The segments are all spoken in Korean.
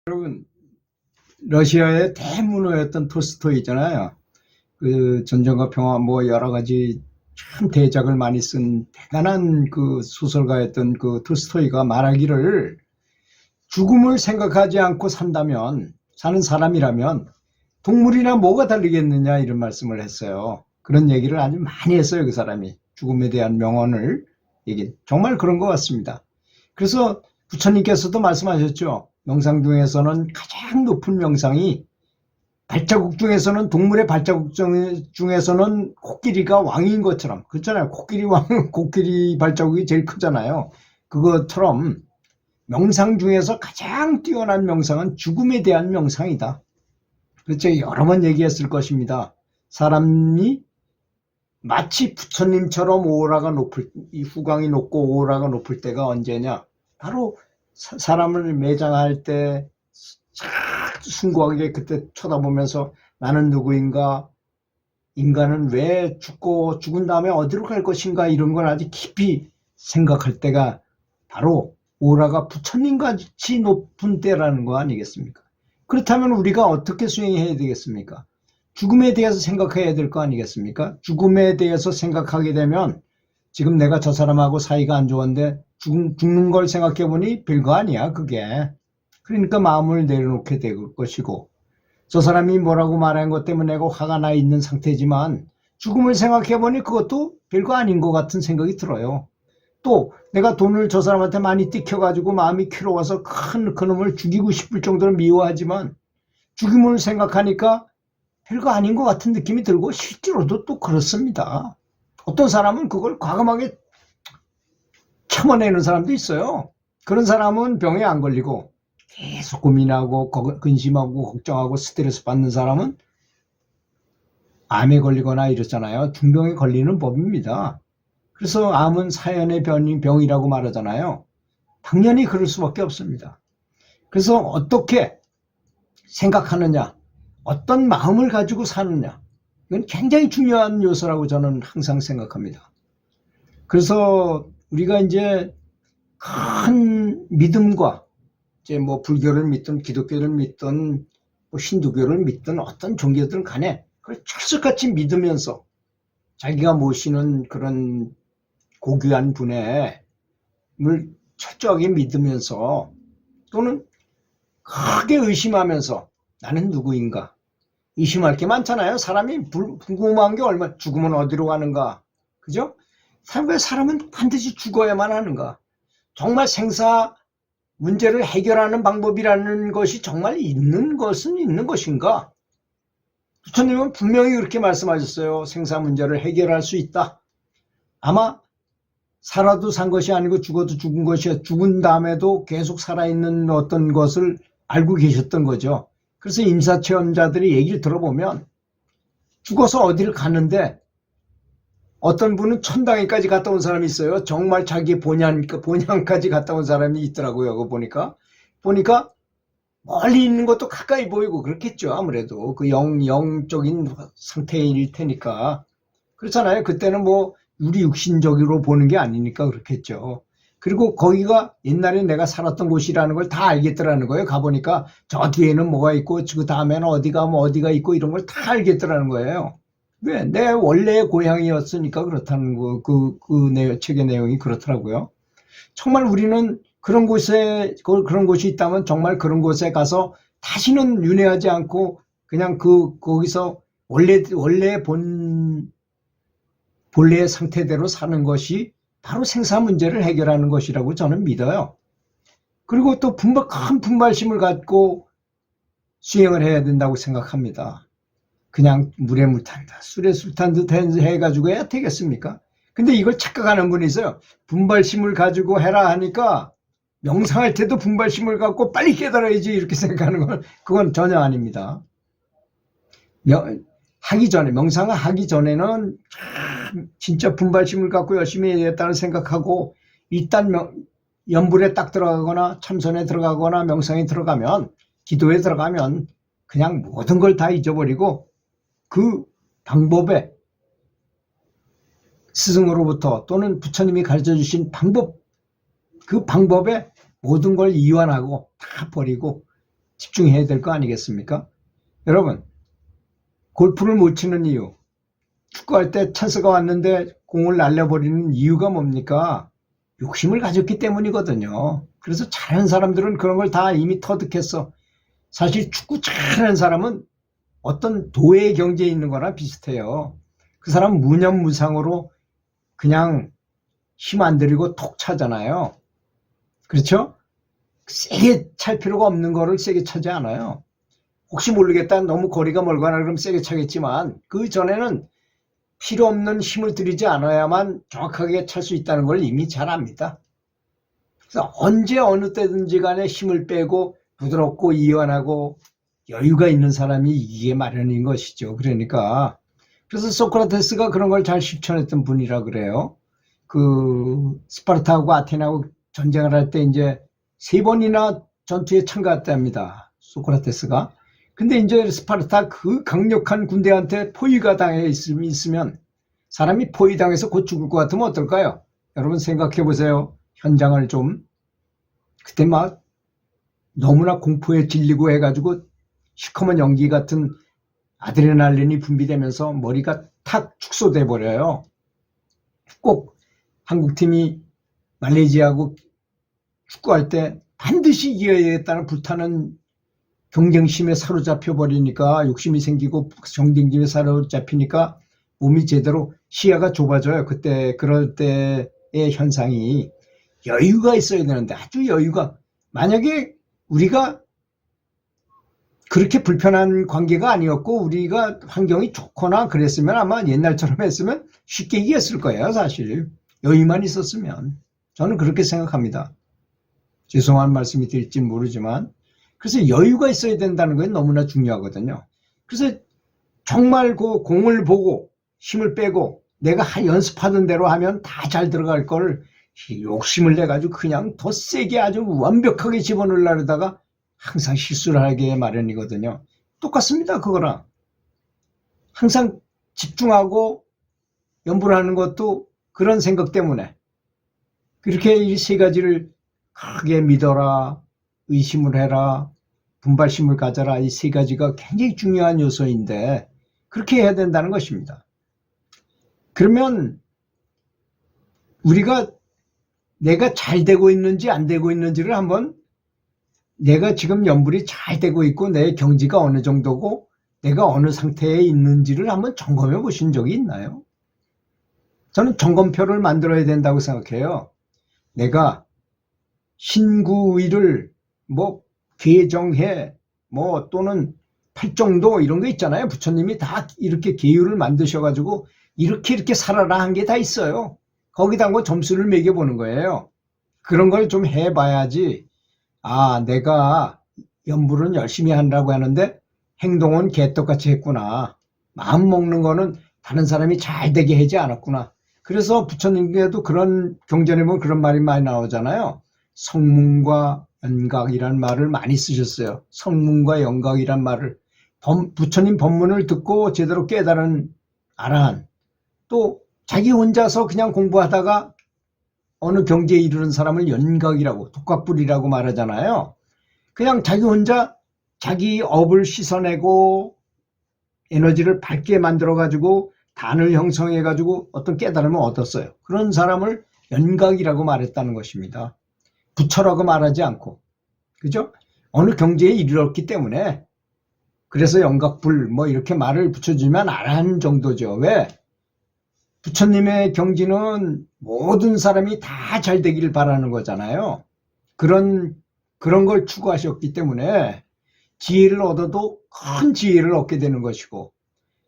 여러분, 러시아의 대문호였던 톨스토이 있잖아요. 그 전쟁과 평화 뭐 여러 가지 참 대작을 많이 쓴 대단한 그 소설가였던 그 톨스토이가 말하기를, 죽음을 생각하지 않고 산다면, 사는 사람이라면 동물이나 뭐가 다르겠느냐, 이런 말씀을 했어요. 그런 얘기를 아주 많이 했어요, 그 사람이. 죽음에 대한 명언을 정말 그런 것 같습니다. 그래서 부처님께서도 말씀하셨죠. 명상 중에서는 가장 높은 명상이, 발자국 중에서는, 동물의 발자국 중에서는 코끼리가 왕인 것처럼, 그렇잖아요. 코끼리 발자국이 제일 크잖아요. 그것처럼 명상 중에서 가장 뛰어난 명상은 죽음에 대한 명상이다. 그렇죠. 여러 번 얘기했을 것입니다. 사람이 마치 부처님처럼 이 후광이 높고 오라가 높을 때가 언제냐? 바로 사람을 매장할 때 숭고하게 그때 쳐다보면서 나는 누구인가? 인간은 왜 죽고 죽은 다음에 어디로 갈 것인가? 이런 걸 아주 깊이 생각할 때가 바로 오라가 부처님같이 높은 때라는 거 아니겠습니까? 그렇다면 우리가 어떻게 수행해야 되겠습니까? 죽음에 대해서 생각해야 될 거 아니겠습니까? 죽음에 대해서 생각하게 되면, 지금 내가 저 사람하고 사이가 안 좋은데 죽는 걸 생각해 보니 별거 아니야, 그게. 그러니까 마음을 내려놓게 될 것이고, 저 사람이 뭐라고 말한 것 때문에 내가 화가 나 있는 상태지만 죽음을 생각해 보니 그것도 별거 아닌 것 같은 생각이 들어요. 또 내가 돈을 저 사람한테 많이 띠켜가지고 마음이 괴로워서 그놈을 죽이고 싶을 정도로 미워하지만 죽음을 생각하니까 별거 아닌 것 같은 느낌이 들고, 실제로도 또 그렇습니다. 어떤 사람은 그걸 과감하게 참아내는 사람도 있어요. 그런 사람은 병에 안 걸리고 계속 고민하고 근심하고 걱정하고 스트레스 받는 사람은 암에 걸리거나 이렇잖아요. 중병에 걸리는 법입니다. 그래서 암은 사연의 병이라고 말하잖아요. 당연히 그럴 수밖에 없습니다. 그래서 어떻게 생각하느냐, 어떤 마음을 가지고 사느냐, 이건 굉장히 중요한 요소라고 저는 항상 생각합니다. 그래서 우리가 이제 큰 믿음과, 이제 뭐 불교를 믿든 기독교를 믿든 뭐 힌두교를 믿든 어떤 종교든 간에 그걸 철석같이 믿으면서 자기가 모시는 그런 고귀한 분을 철저하게 믿으면서, 또는 크게 의심하면서 나는 누구인가, 의심할 게 많잖아요. 사람이 궁금한 게 얼마나, 죽으면 어디로 가는가, 그죠? 왜 사람은 반드시 죽어야만 하는가? 정말 생사 문제를 해결하는 방법이라는 것이 정말 있는 것인가? 부처님은 분명히 그렇게 말씀하셨어요. 생사 문제를 해결할 수 있다. 아마 살아도 산 것이 아니고 죽어도 죽은 것이야. 죽은 다음에도 계속 살아있는 어떤 것을 알고 계셨던 거죠. 그래서 임사체험자들이 얘기를 들어보면 죽어서 어디를 갔는데, 어떤 분은 천당에까지 갔다 온 사람이 있어요. 정말 자기 본향까지 갔다 온 사람이 있더라고요. 그거 보니까 멀리 있는 것도 가까이 보이고 그렇겠죠. 아무래도 그 영적인 상태일 테니까. 그렇잖아요. 그때는 뭐 우리 육신적으로 보는 게 아니니까 그렇겠죠. 그리고 거기가 옛날에 내가 살았던 곳이라는 걸 다 알겠더라는 거예요. 가보니까 저 뒤에는 뭐가 있고 그 다음에는 어디 가면 어디가 있고 이런 걸 다 알겠더라는 거예요. 왜? 내 원래의 고향이었으니까 그렇다는 거, 책의 내용이 그렇더라고요. 정말 우리는 그런 곳이 있다면 정말 그런 곳에 가서 다시는 윤회하지 않고 그냥 거기서 본래의 상태대로 사는 것이 바로 생사 문제를 해결하는 것이라고 저는 믿어요. 그리고 또 큰 분발심을 갖고 수행을 해야 된다고 생각합니다. 그냥 물에 물 탄다, 술에 술 탄 듯 해가지고 해야 되겠습니까? 근데 이걸 착각하는 분이 있어요. 분발심을 가지고 해라 하니까 명상할 때도 분발심을 갖고 빨리 깨달아야지 이렇게 생각하는 건, 그건 전혀 아닙니다. 명상을 하기 전에는 진짜 분발심을 갖고 열심히 해야겠다는 생각하고, 일단 연불에 딱 들어가거나 참선에 들어가거나 명상에 들어가면, 기도에 들어가면 그냥 모든 걸 다 잊어버리고 그 방법에, 스승으로부터 또는 부처님이 가르쳐 주신 방법, 그 방법에 모든 걸 이완하고 다 버리고 집중해야 될 거 아니겠습니까? 여러분, 골프를 못 치는 이유, 축구할 때 찬스가 왔는데 공을 날려버리는 이유가 뭡니까? 욕심을 가졌기 때문이거든요. 그래서 잘하는 사람들은 그런 걸 다 이미 터득했어. 사실 축구 잘하는 사람은 어떤 도의 경지에 있는 거나 비슷해요. 그 사람 무념무상으로 그냥 힘 안 들이고 톡 차잖아요. 그렇죠? 세게 찰 필요가 없는 거를 세게 차지 않아요. 혹시 모르겠다, 너무 거리가 멀거나 그러면 세게 차겠지만 그 전에는 필요 없는 힘을 들이지 않아야만 정확하게 찰 수 있다는 걸 이미 잘 압니다. 그래서 언제 어느 때든지 간에 힘을 빼고 부드럽고 이완하고 여유가 있는 사람이 이기게 마련인 것이죠. 그러니까 그래서 소크라테스가 그런 걸 잘 실천했던 분이라 그래요. 그 스파르타하고 아테나하고 전쟁을 할 때 이제 3번이나 전투에 참가했답니다. 소크라테스가. 근데 이제 스파르타 그 강력한 군대한테 포위가 당해 있으면 사람이 포위당해서 곧 죽을 것 같으면 어떨까요? 여러분 생각해 보세요. 현장을 좀. 그때 막 너무나 공포에 질리고 해가지고 시커먼 연기 같은 아드레날린이 분비되면서 머리가 탁 축소돼 버려요. 꼭 한국팀이 말레이시아하고 축구할 때 반드시 이겨야겠다는 불타는 경쟁심에 사로잡혀 버리니까 욕심이 생기고 경쟁심에 사로잡히니까 몸이 제대로 시야가 좁아져요. 그때 그럴 때의 현상이 여유가 있어야 되는데 아주 여유가, 만약에 우리가 그렇게 불편한 관계가 아니었고 우리가 환경이 좋거나 그랬으면 아마 옛날처럼 했으면 쉽게 이겼을 거예요. 사실 여유만 있었으면. 저는 그렇게 생각합니다. 죄송한 말씀이 될지 모르지만 그래서 여유가 있어야 된다는 건 너무나 중요하거든요. 그래서 정말 그 공을 보고 힘을 빼고 내가 연습하던 대로 하면 다 잘 들어갈 걸 욕심을 내가지고 그냥 더 세게 아주 완벽하게 집어넣으려다가 항상 실수를 하게 마련이거든요. 똑같습니다. 그거랑 항상 집중하고 연구를 하는 것도 그런 생각 때문에 그렇게 이 3가지를 크게 믿어라, 의심을 해라, 분발심을 가져라, 이 3가지가 굉장히 중요한 요소인데 그렇게 해야 된다는 것입니다. 그러면 우리가 내가 잘 되고 있는지 안 되고 있는지를 한번, 내가 지금 연불이 잘 되고 있고 내 경지가 어느 정도고 내가 어느 상태에 있는지를 한번 점검해 보신 적이 있나요? 저는 점검표를 만들어야 된다고 생각해요. 내가 신구위를 개정해 또는 팔정도 이런 거 있잖아요. 부처님이 다 이렇게 계율을 만드셔가지고 이렇게 살아라 한 게 다 있어요. 거기다 점수를 매겨보는 거예요. 그런 걸 좀 해봐야지, 아, 내가 연불은 열심히 한다고 하는데 행동은 개떡같이 했구나. 마음 먹는 거는 다른 사람이 잘 되게 하지 않았구나. 그래서 부처님께도 그런 경전에 보면 그런 말이 많이 나오잖아요. 성문과 연각이란 말을 많이 쓰셨어요. 성문과 연각이란 말을, 부처님 법문을 듣고 제대로 깨달은 아라한, 또 자기 혼자서 그냥 공부하다가 어느 경지에 이르는 사람을 연각이라고, 독각불이라고 말하잖아요. 그냥 자기 혼자 자기 업을 씻어내고 에너지를 밝게 만들어가지고 단을 형성해가지고 어떤 깨달음을 얻었어요. 그런 사람을 연각이라고 말했다는 것입니다. 부처라고 말하지 않고. 그죠? 어느 경지에 이르렀기 때문에. 그래서 연각불 이렇게 말을 붙여주면 아라한 정도죠. 왜? 부처님의 경지는 모든 사람이 다 잘 되기를 바라는 거잖아요. 그런 걸 추구하셨기 때문에 지혜를 얻어도 큰 지혜를 얻게 되는 것이고,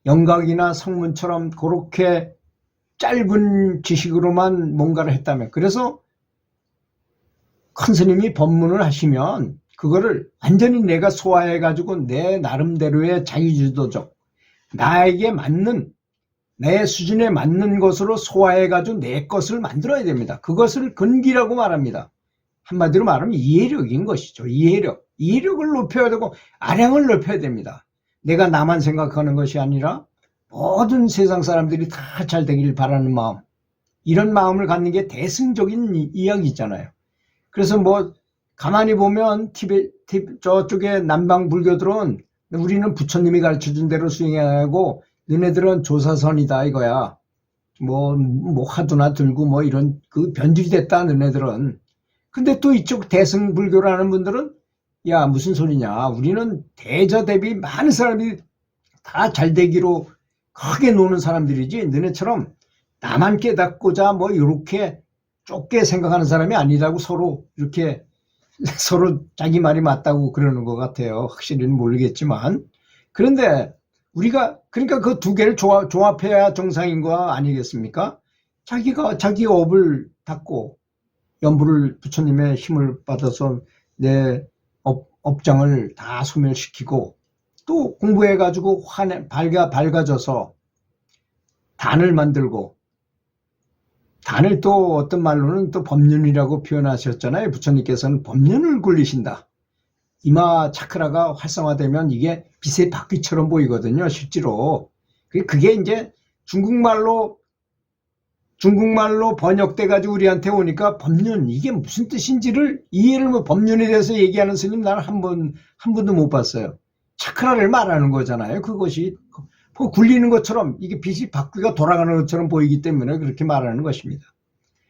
연각이나 성문처럼 그렇게 짧은 지식으로만 뭔가를 했다면, 그래서 큰 스님이 법문을 하시면 그거를 완전히 내가 소화해가지고 내 나름대로의 자기주도적, 나에게 맞는, 내 수준에 맞는 것으로 소화해가지고 내 것을 만들어야 됩니다. 그것을 근기라고 말합니다. 한마디로 말하면 이해력인 것이죠. 이해력을 높여야 되고 아량을 높여야 됩니다. 내가 나만 생각하는 것이 아니라 모든 세상 사람들이 다 잘 되길 바라는 마음, 이런 마음을 갖는 게 대승적인 이야기잖아요. 그래서 가만히 보면 저쪽에 남방 불교들은 우리는 부처님이 가르쳐준 대로 수행하고 너네들은 조사선이다 이거야. 뭐 화두나 들고 뭐 이런 그 변질됐다 너네들은. 근데 또 이쪽 대승불교라는 분들은 야 무슨 소리냐, 우리는 대저 대비 많은 사람이 다 잘되기로 크게 노는 사람들이지 너네처럼 나만 깨닫고자 뭐 이렇게 좁게 생각하는 사람이 아니라고 서로 이렇게 서로 자기 말이 맞다고 그러는 것 같아요. 확실히는 모르겠지만. 그런데 우리가 그러니까 그 두 개를 조합해야 정상인 거 아니겠습니까? 자기 업을 닦고 연부를 부처님의 힘을 받아서 내 업장을 다 소멸시키고 또 공부해가지고 밝아져서 단을 만들고, 단을 또 어떤 말로는 또 법륜이라고 표현하셨잖아요. 부처님께서는 법륜을 굴리신다. 이마 차크라가 활성화되면 이게 빛의 바퀴처럼 보이거든요, 실제로. 그게 이제 중국말로 번역돼가지고 우리한테 오니까 법륜, 이게 무슨 뜻인지를 이해를 법륜에 대해서 얘기하는 스님 나는 한 번도 못 봤어요. 차크라를 말하는 거잖아요. 그것이 굴리는 것처럼 이게 빛이 바퀴가 돌아가는 것처럼 보이기 때문에 그렇게 말하는 것입니다.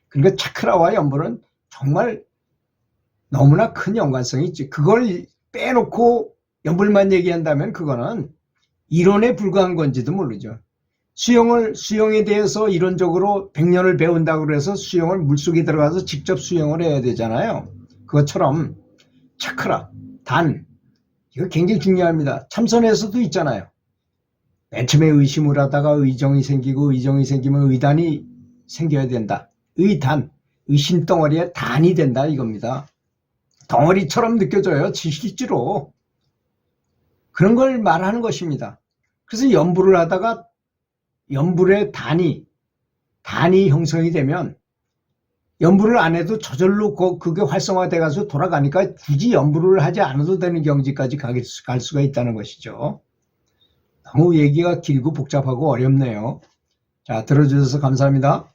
그러니까 차크라와 연불은 정말 너무나 큰 연관성이 있지. 그걸 빼놓고 연불만 얘기한다면 그거는 이론에 불과한 건지도 모르죠. 수영에 대해서 이론적으로 100년을 배운다고 그래서 수영을 물속에 들어가서 직접 수영을 해야 되잖아요. 그것처럼 차크라, 단, 이거 굉장히 중요합니다. 참선에서도 있잖아요. 맨 처음에 의심을 하다가 의정이 생기고, 의정이 생기면 의단이 생겨야 된다. 의단, 의심덩어리에 단이 된다 이겁니다. 덩어리처럼 느껴져요, 실제로. 그런 걸 말하는 것입니다. 그래서 연불을 하다가 연불의 단이 형성이 되면 연불을 안 해도 저절로 그게 활성화돼 가서 돌아가니까 굳이 연불을 하지 않아도 되는 경지까지 갈 수가 있다는 것이죠. 너무 얘기가 길고 복잡하고 어렵네요. 자, 들어주셔서 감사합니다.